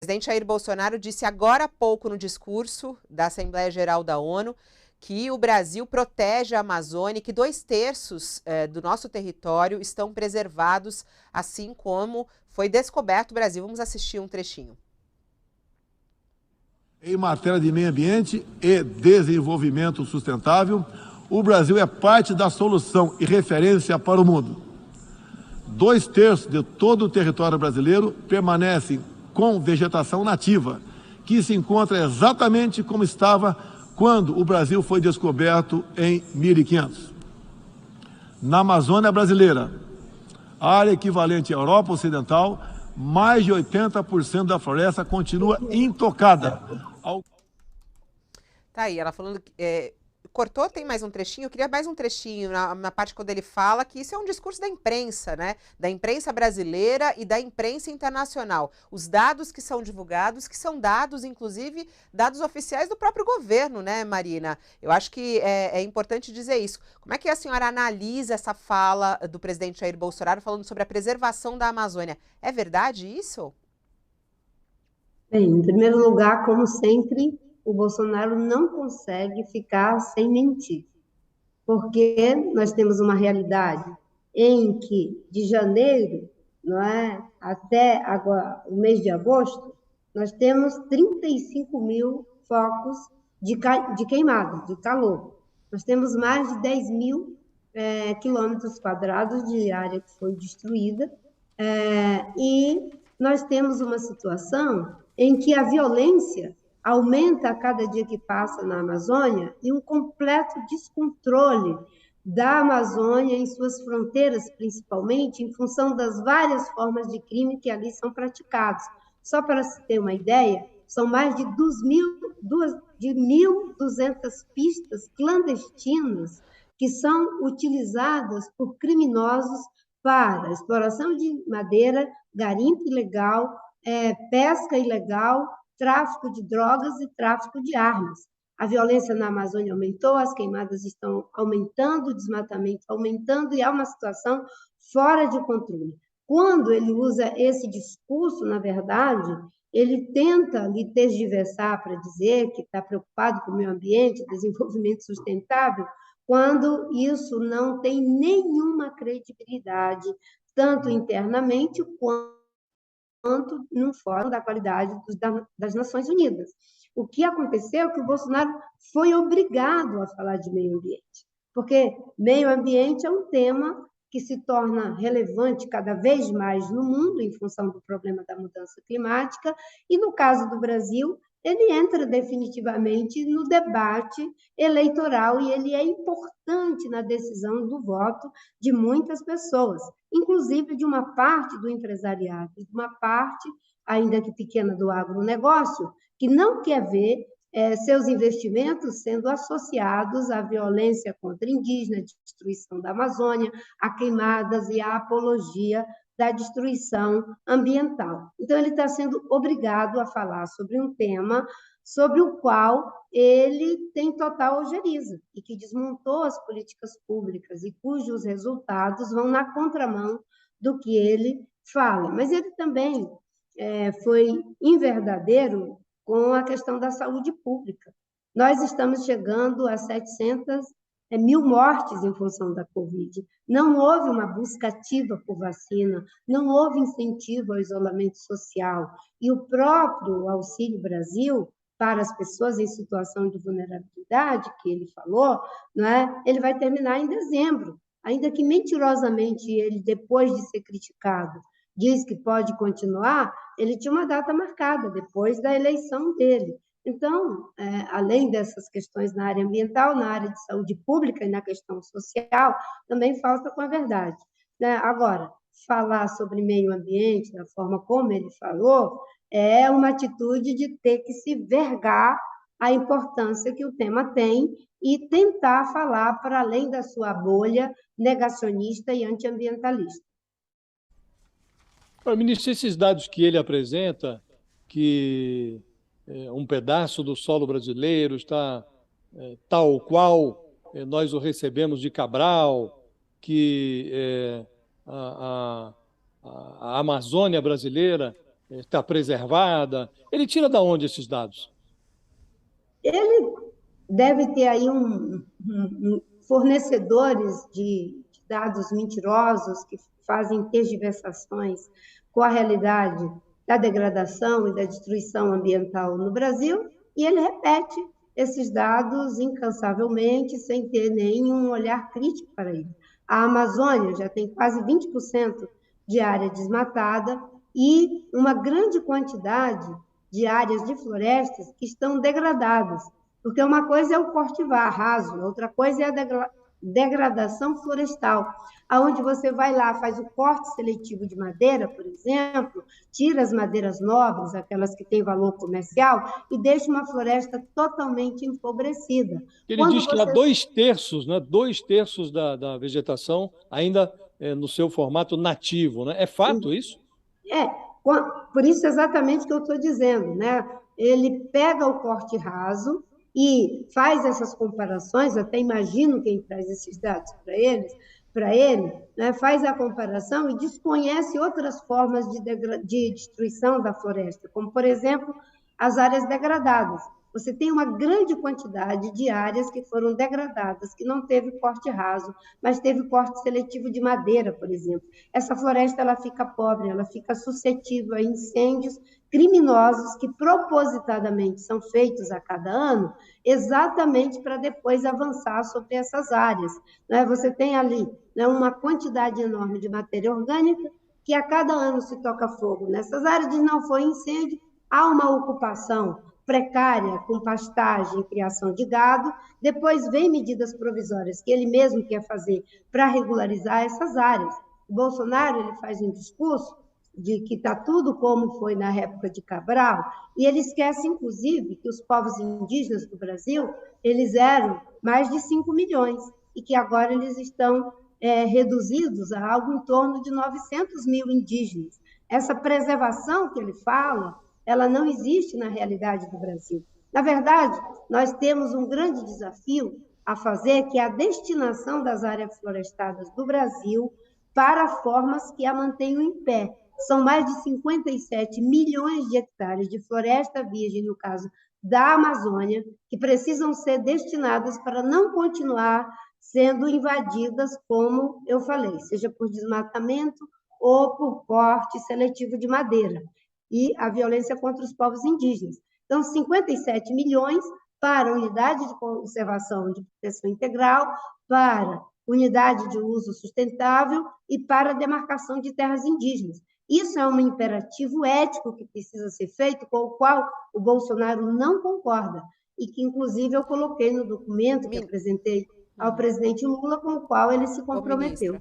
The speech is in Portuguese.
presidente Jair Bolsonaro disse agora há pouco no discurso da Assembleia Geral da ONU que o Brasil protege a Amazônia, que 2/3 do nosso território estão preservados, assim como foi descoberto o Brasil. Vamos assistir um trechinho. Em matéria de meio ambiente e desenvolvimento sustentável, o Brasil é parte da solução e referência para o mundo. 2/3 de todo o território brasileiro permanecem com vegetação nativa, que se encontra exatamente como estava quando o Brasil foi descoberto em 1500. Na Amazônia brasileira, área equivalente à Europa Ocidental, mais de 80% da floresta continua intocada. Tá aí, ela falando que cortou, tem mais um trechinho, eu queria mais um trechinho na parte quando ele fala que isso é um discurso da imprensa, né? Da imprensa brasileira e da imprensa internacional. Os dados que são divulgados, que são dados, inclusive, dados oficiais do próprio governo, né, Marina? Eu acho que é importante dizer isso. Como é que a senhora analisa essa fala do presidente Jair Bolsonaro falando sobre a preservação da Amazônia? É verdade isso? Bem, em primeiro lugar, como sempre, o Bolsonaro não consegue ficar sem mentir, porque nós temos uma realidade em que, de janeiro, não é, até agora, o mês de agosto, nós temos 35 mil focos de queimada, de calor. Nós temos mais de 10 mil quilômetros quadrados de área que foi destruída, e nós temos uma situação em que a violência aumenta a cada dia que passa na Amazônia e um completo descontrole da Amazônia em suas fronteiras, principalmente, em função das várias formas de crime que ali são praticados. Só para se ter uma ideia, são mais de 1.200 pistas clandestinas que são utilizadas por criminosos para exploração de madeira, garimpo ilegal, pesca ilegal, tráfico de drogas e tráfico de armas. A violência na Amazônia aumentou, as queimadas estão aumentando, o desmatamento aumentando, e há uma situação fora de controle. Quando ele usa esse discurso, na verdade, ele tenta lhe tergiversar para dizer que está preocupado com o meio ambiente, desenvolvimento sustentável, quando isso não tem nenhuma credibilidade, tanto internamente quanto no Fórum da Qualidade das Nações Unidas. O que aconteceu é que o Bolsonaro foi obrigado a falar de meio ambiente, porque meio ambiente é um tema que se torna relevante cada vez mais no mundo em função do problema da mudança climática, e no caso do Brasil, ele entra definitivamente no debate eleitoral e ele é importante na decisão do voto de muitas pessoas, inclusive de uma parte do empresariado, de uma parte, ainda que pequena, do agronegócio, que não quer ver seus investimentos sendo associados à violência contra indígenas, à destruição da Amazônia, a queimadas e à apologia da destruição ambiental. Então, ele está sendo obrigado a falar sobre um tema sobre o qual ele tem total ojeriza e que desmontou as políticas públicas e cujos resultados vão na contramão do que ele fala. Mas ele também foi inverdadeiro com a questão da saúde pública. Nós estamos chegando a 700 mil mortes em função da Covid. Não houve uma busca ativa por vacina, não houve incentivo ao isolamento social. E o próprio Auxílio Brasil, para as pessoas em situação de vulnerabilidade, que ele falou, não é? Ele vai terminar em dezembro, ainda que mentirosamente ele, depois de ser criticado, diz que pode continuar, ele tinha uma data marcada, depois da eleição dele. Então, além dessas questões na área ambiental, na área de saúde pública e na questão social, também falta com a verdade, né? Agora, falar sobre meio ambiente, da forma como ele falou, é uma atitude de ter que se vergar a importância que o tema tem e tentar falar para além da sua bolha negacionista e antiambientalista. Ministro, esses dados que ele apresenta, que um pedaço do solo brasileiro está tal qual nós o recebemos de Cabral, que a Amazônia brasileira está preservada? Ele tira de onde esses dados? Ele deve ter aí fornecedores de dados mentirosos que fazem tergiversações com a realidade da degradação e da destruição ambiental no Brasil, e ele repete esses dados incansavelmente, sem ter nenhum olhar crítico para ele. A Amazônia já tem quase 20% de área desmatada e uma grande quantidade de áreas de florestas que estão degradadas, porque uma coisa é o corte raso, outra coisa é a degradação florestal, aonde você vai lá, faz o corte seletivo de madeira, por exemplo, tira as madeiras nobres, aquelas que têm valor comercial, e deixa uma floresta totalmente empobrecida. Ele diz que há 2/3, né, 2/3 da vegetação ainda no seu formato nativo, né? É fato isso? Por isso exatamente que eu estou dizendo, né? Ele pega o corte raso e faz essas comparações, até imagino quem traz esses dados para ele, né, faz a comparação e desconhece outras formas de destruição da floresta, como, por exemplo, as áreas degradadas. Você tem uma grande quantidade de áreas que foram degradadas, que não teve corte raso, mas teve corte seletivo de madeira, por exemplo. Essa floresta ela fica pobre, ela fica suscetível a incêndios criminosos que propositadamente são feitos a cada ano, exatamente para depois avançar sobre essas áreas. Você tem ali uma quantidade enorme de matéria orgânica que a cada ano se toca fogo nessas áreas, e não foi incêndio, há uma ocupação precária com pastagem e criação de gado, depois vem medidas provisórias que ele mesmo quer fazer para regularizar essas áreas. O Bolsonaro ele faz um discurso de que está tudo como foi na época de Cabral, e ele esquece, inclusive, que os povos indígenas do Brasil, eles eram mais de 5 milhões, e que agora eles estão reduzidos a algo em torno de 900 mil indígenas. Essa preservação que ele fala, ela não existe na realidade do Brasil. Na verdade, nós temos um grande desafio a fazer, que é a destinação das áreas florestadas do Brasil para formas que a mantenham em pé. São mais de 57 milhões de hectares de floresta virgem, no caso da Amazônia, que precisam ser destinadas para não continuar sendo invadidas, como eu falei, seja por desmatamento ou por corte seletivo de madeira, e a violência contra os povos indígenas. Então, 57 milhões para unidade de conservação de proteção integral, para unidade de uso sustentável e para a demarcação de terras indígenas. Isso é um imperativo ético que precisa ser feito, com o qual o Bolsonaro não concorda, e que, inclusive, eu coloquei no documento que apresentei ao presidente Lula, com o qual ele se comprometeu.